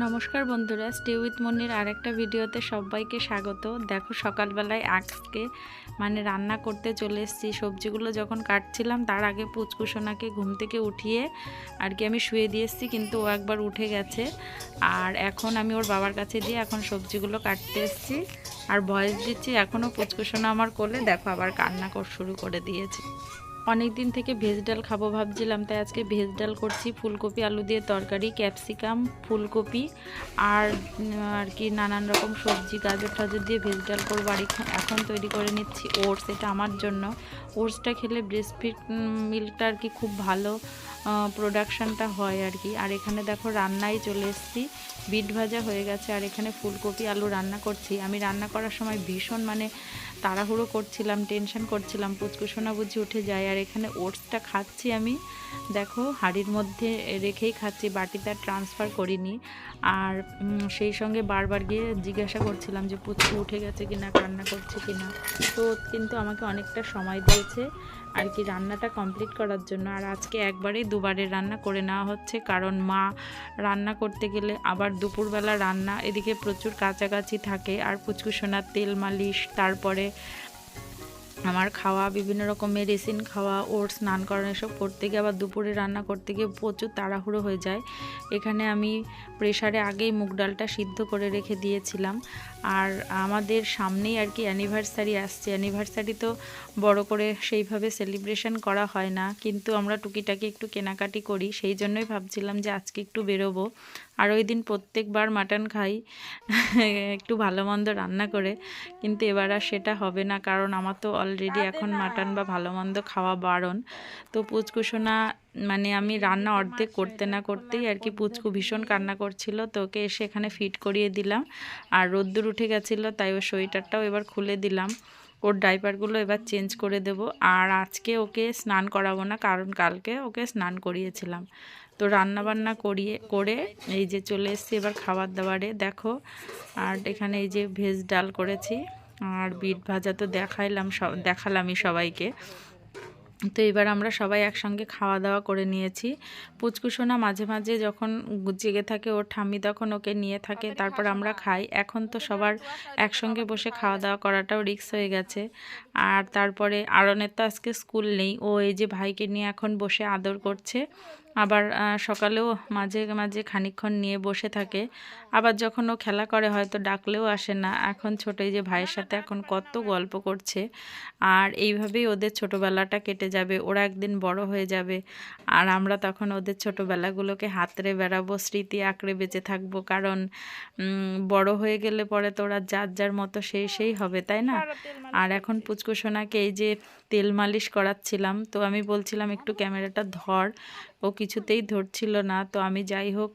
নমস্কার বন্ধুরা, stay with মনির আরেকটা ভিডিওতে সবাইকে স্বাগত। দেখো সকালবেলায় আজকে রান্না করতে চলে এসেছি। সবজিগুলো যখন কাটছিলাম তার আগে পুচকুসোনাকে ঘুম থেকে উঠিয়ে আমি শুয়ে দিয়ে এসেছি, কিন্তু ও একবার উঠে গেছে। আর এখন আমি ওর বাবার কাছে দিয়ে এখন সবজিগুলো কাটতে এসেছি আর ভয়েস দিচ্ছি। এখনও পুচকুসোনা আমার কোলে, দেখো আবার কান্না শুরু করে দিয়েছে। অনেক দিন থেকে ভেজ ডাল খাবো ভাবছিলাম, তাই আজকে ভেজ ডাল করছি। ফুলকপি আলু দিয়ে তরকারি, ক্যাপসিকাম, ফুলকপি আর নানান রকম সবজি, গাজর টাজর দিয়ে ভেজ ডাল করবো। আর এখন তৈরি করে নিচ্ছি ওটস, এটা আমার জন্য। ওটসটা খেলে ব্রেস্টফিড মিল্কটা খুব ভালো প্রোডাকশানটা হয় আর এখানে দেখো রান্নায় চলে এসেছি। বিট ভাজা হয়ে গেছে আর এখানে ফুলকপি আলু রান্না করছি। আমি রান্না করার সময় ভীষণ তাড়াহুড়ো করছিলাম, টেনশন করছিলাম, পুচকুসোনা বুঝি উঠে যায়। আর এখানে ওটসটা খাচ্ছি আমি, দেখো হাঁড়ির মধ্যে রেখেই খাচ্ছি, বাটিতে ট্রান্সফার করিনি। আর সেই সঙ্গে বারবার গিয়ে জিজ্ঞাসা করছিলাম যে পুচকু উঠে গেছে কিনা, কান্না করছে কিনা। তো কিন্তু আমাকে অনেকটা সময় দিয়েছে রান্নাটা কমপ্লিট করার জন্য। আর আজকে একবারেই দুবারের রান্না করে নেওয়া হচ্ছে, কারণ মা রান্না করতে গেলে আবার দুপুরবেলা রান্না, এদিকে প্রচুর কাছাকাছি থাকে। আর পুচকুসোনার তেল মালিশ, তারপরে আমার খাওয়া, বিভিন্ন রকম মেডিসিন খাওয়া, ওর স্নান করানো, এসব করতে গিয়ে আবার দুপুরে রান্না করতে গিয়ে প্রচুর তাড়াহুড়ো হয়ে যায়। এখানে আমি প্রেসারে আগেই মুগ ডালটা সিদ্ধ করে রেখে দিয়েছিলাম। আর আমাদের সামনেই অ্যানিভার্সারি আসছে। অ্যানিভার্সারি তো বড় করে সেইভাবে সেলিব্রেশন করা হয় না, কিন্তু আমরা টুকিটাকি একটু কেনাকাটি করি। সেই জন্যই ভাবছিলাম যে আজকে একটু বেরোবো। আর ওই দিন প্রত্যেকবার মাটন খাই একটু ভালো মন্দ রান্না করে, কিন্তু এবার আর সেটা হবে না, কারণ আমার তো অলরেডি এখন মাটন বা ভালো মন্দ খাওয়া বারণ। তো পুচকুসোনা আমি রান্না অর্ধেক করতে না করতেই পুচকু ভীষণ কান্না করছিল, তো ওকে এসে এখানে ফিট করিয়ে দিলাম। আর রোদ্দুর উঠে গেছিলো, তাই ওর সোয়েটারটাও এবার খুলে দিলাম। ওর ডাইপারগুলো এবার চেঞ্জ করে দেব। আর আজকে ওকে স্নান করাবো না, কারণ কালকে ওকে স্নান করিয়েছিলাম। তো রান্নাবান্না করে এই যে চলে এসেছি এবার খাবার দাবারে, দেখো। আর এখানে এই যে ভেজ ডাল করেছি আর বিট ভাজা তো দেখালামই সবাইকে। তো এবার আমরা সবাই একসঙ্গে খাওয়া দাওয়া করে নিয়েছি। পুচকুসোনা মাঝে মাঝে যখন জেগে থাকে ওর ঠাম্মি তখন ওকে নিয়ে থাকে, তারপর আমরা খাই। এখন তো সবার একসঙ্গে বসে খাওয়া দাওয়া করাটাও রিস্ক হয়ে গেছে। আর তারপরে আরনের তো আজকে স্কুল নেই, ও এই যে ভাইকে নিয়ে এখন বসে আদর করছে। আবার সকালেও মাঝে মাঝে খানিকক্ষণ নিয়ে বসে থাকে। আবার যখন ও খেলা করে হয়তো ডাকলেও আসে না। এখন ছোটো এই যে ভাইয়ের সাথে এখন কত গল্প করছে। আর এইভাবেই ওদের ছোটোবেলাটা কেটে যাবে, ওরা একদিন বড় হয়ে যাবে। আর আমরা তখন ওদের ছোটোবেলাগুলোকে হাতড়ে বেড়াবো, স্মৃতি আঁকড়ে বেঁচে থাকবো। কারণ বড় হয়ে গেলে পরে তো ওরা যার যার মতো সেই হবে, তাই না? আর এখন পুচকুসোনাকে এই যে তেল মালিশ করাচ্ছিলাম, তো আমি বলছিলাম একটু ক্যামেরাটা ধর, ও কিছুতেই ধরছিল না। তো আমি যাই হোক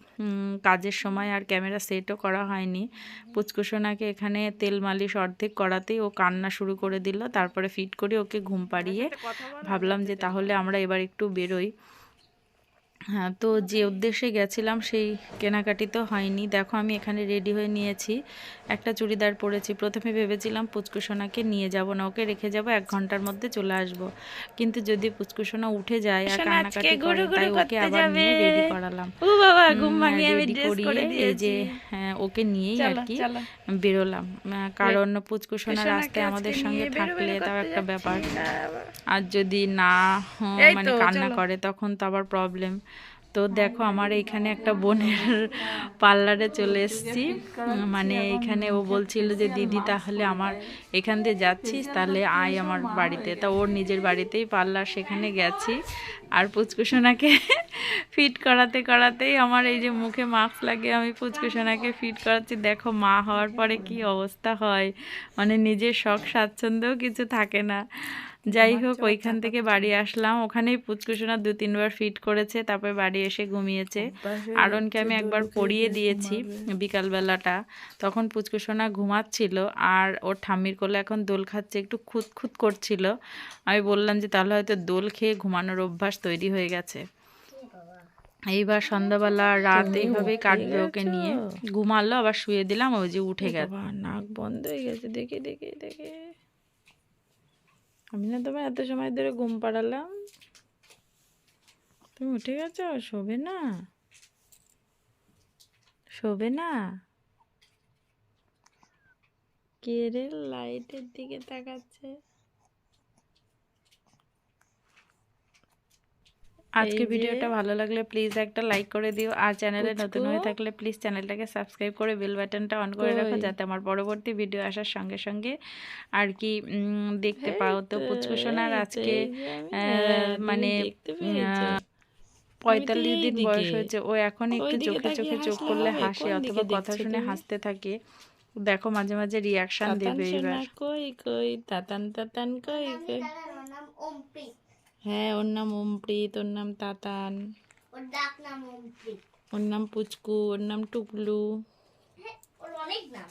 কাজের সময় আর ক্যামেরা সেটও করা হয়নি। পুচকুসোনাকে এখানে তেল মালিশ অর্ধেক করাতেই ও কান্না শুরু করে দিল। তারপরে ফিট করে ওকে ঘুম পাড়িয়ে ভাবলাম যে তাহলে আমরা এবার একটু বেরোই। হ্যাঁ, তো যে উদ্দেশ্যে গেছিলাম সেই কেনাকাটি তো হয়নি। দেখো আমি এখানে রেডি হয়ে নিয়েছি, একটা চুড়িদার পরেছি। প্রথমে ভেবেছিলাম পুচকুসোনাকে নিয়ে যাব না, ওকে রেখে যাব, 1 ঘন্টার মধ্যে চলে আসব। কিন্তু যদি পুচকুসোনা উঠে যায় আর কান্নাকাটি করে, তাই ওকে আবার নিয়ে রেডি করালাম। রেডি করিয়ে এই যে ওকে নিয়েই বেরোলাম। কারণ পুচকুসোনা রাস্তায় আমাদের সঙ্গে থাকলে তাও একটা ব্যাপার, আর যদি না কান্না করে তখন তো আবার প্রবলেম। তো দেখো আমার এইখানে একটা বোনের পার্লারে চলে এসেছি। এইখানে ও বলছিল যে দিদি তাহলে আমার এখান দিয়ে যাচ্ছিস, তাহলে আয় আমার বাড়িতে। তা ওর নিজের বাড়িতেই পার্লার, সেখানে গেছি। আর পুচকুসোনাকে ফিট করাতেই আমার এই যে মুখে মাস্ক লাগিয়ে আমি পুচকুসোনাকে ফিট করাচ্ছি। দেখো মা হওয়ার পরে কি অবস্থা হয়, নিজের শখ স্বাচ্ছন্দ্যও কিছু থাকে না। যাই হোক ওইখান থেকে বাড়ি আসলাম, ওখানেই পুচকুসোনা 2-3 বার ফিট করেছে, তারপর বাড়ি এসে ঘুমিয়েছে। আরনকে আমি একবার পড়িয়ে দিয়েছি বিকালবেলাটা, তখন পুচকুসোনা ঘুমাচ্ছিল আর ওর ঠাম্মির কোলে এখন দোল খাচ্ছে, একটু খুঁতখুত করছিল। আমি বললাম যে তাহলে হয়তো দোল খেয়ে ঘুমানোর অভ্যাস তৈরি হয়ে গেছে। এইবার সন্ধ্যাবেলা রাত এইভাবেই কাটবে ওকে নিয়ে। ঘুমালো, আবার শুয়ে দিলাম, ওই যে উঠে গেছে। নাক বন্ধ হয়ে গেছে, দেখে দেখে দেখে। আমি না তোমায় এত সময় ধরে ঘুম পাড়ালাম, তুমি উঠে গেছো, শোবে না, শোবে না? কে রে লাইটের দিকে তাকাচ্ছে? আজকে ভিডিওটা ভালো লাগলে প্লিজ একটা লাইক করে দিও, আর চ্যানেলে নতুন হয়ে থাকলে প্লিজ চ্যানেলটাকে সাবস্ক্রাইব করে বেল বাটনটা অন করে রাখো, যাতে আমার পরবর্তী ভিডিও আসার সঙ্গে সঙ্গে আর কি দেখতে পাও। তো পুচকুসোনার আজকে মানে 45 দিন বয়স হয়েছে। ও এখন একটু চোখে চোখে চোখ করলে হাসে অথবা কথা শুনে হাসতে থাকে। দেখো মাঝে মাঝে রিয়াকশন দেবে। এবার কই কই তাতান তাতান কই কই। হ্যাঁ, ওর নাম অমৃত, ওর নাম তাতান, ওর ডাক নাম অমৃত, ওর নাম পুচকু, ওর নাম টুকলু, ওর অনেক নাম।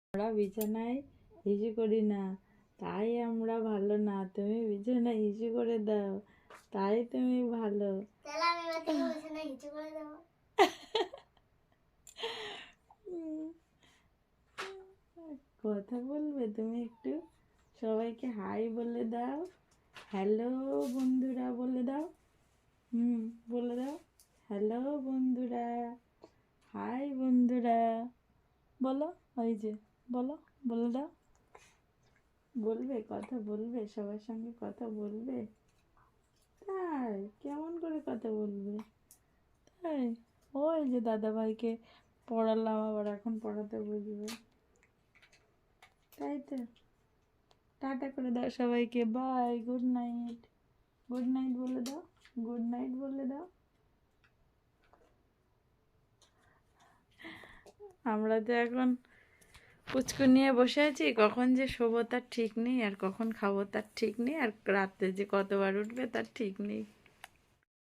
আমরা বিছানায় হিসু করি না, তাই আমরা ভালো না। তুমি বিছানায় হিসু করে দাও, তাই তুমি ভালো। কথা বলবে তুমি একটু? সবাইকে হাই বলে দাও, হ্যালো বন্ধুরা বলে দাও। বলে দাও, হ্যালো বন্ধুরা, হাই বন্ধুরা বলো। ওই যে বলো, বলে দাও। বলবে, কথা বলবে, সবার সঙ্গে কথা বলবে? তাই কেমন করে কথা বলবে? তাই ওই যে দাদা ভাইকে পড়ালাম, আবার এখন পড়াতে বুঝবে। তাই তো। টাটা করে দাও সবাইকে, bye, good night. Good night বলে দাও, গুড নাইট বলে দাও। আমরা তো এখন পুচকু নিয়ে বসে আছি, কখন যে শোবো তার ঠিক নেই, আর কখন খাবো তার ঠিক নেই, আর রাতে যে কতবার উঠবে তার ঠিক নেই।